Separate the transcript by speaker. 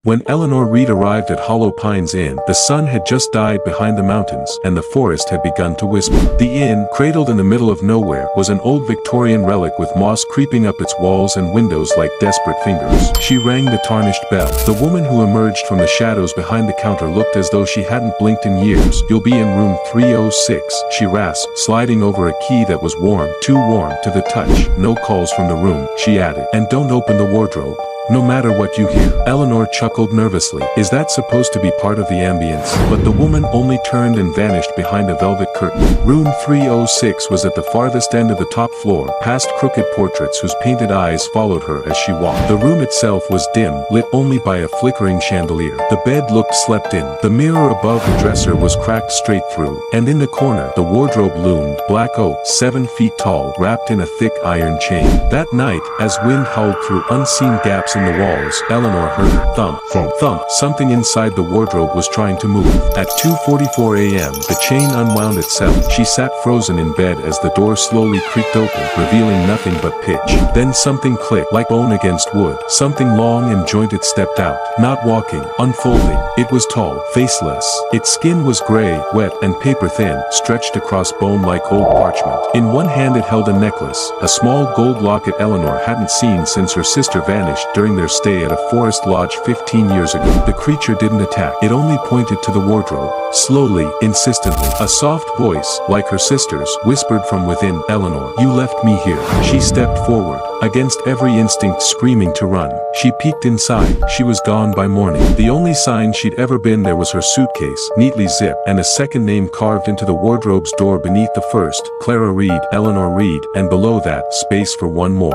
Speaker 1: When Eleanor Reed arrived at Hollow Pines Inn, the sun had just died behind the mountains, and the forest had begun to whisper. The inn, cradled in the middle of nowhere, was an old Victorian relic with moss creeping up its walls and windows like desperate fingers. She rang the tarnished bell. The woman who emerged from the shadows behind the counter looked as though she hadn't blinked in years. "You'll be in room 306, she rasped, sliding over a key that was warm, too warm to the touch. "No calls from the room," she added. "And don't open the wardrobe, no matter what you hear." Eleanor chuckled nervously. Is that supposed to be part of the ambience? But the woman only turned and vanished behind a velvet curtain. Room 306 was at the farthest end of the top floor, past crooked portraits whose painted eyes followed her as she walked. The room itself was dim, lit only by a flickering chandelier. The bed looked slept in. The mirror above the dresser was cracked straight through, and in the corner, the wardrobe loomed, black oak, 7 feet tall, wrapped in a thick iron chain. That night, as wind howled through unseen gaps in the walls, Eleanor heard thump, thump, thump. Something inside the wardrobe was trying to move. At 2:44 a.m., the chain unwound itself. She sat frozen in bed as the door slowly creaked open, revealing nothing but pitch. Then something clicked, like bone against wood. Something long and jointed stepped out, not walking, unfolding. It was tall, faceless. Its skin was gray, wet, and paper-thin, stretched across bone like old parchment. In one hand it held a necklace, a small gold locket Eleanor hadn't seen since her sister vanished during their stay at a forest lodge 15 years ago. The creature didn't attack. It only pointed to the wardrobe, slowly, insistently. A soft voice, like her sister's, whispered from within, "Eleanor, you left me here." She stepped forward, against every instinct screaming to run. She peeked inside. She was gone by morning. The only sign she'd ever been there was her suitcase, neatly zipped, and a second name carved into the wardrobe's door beneath the first, Clara Reed, Eleanor Reed, and below that, space for one more.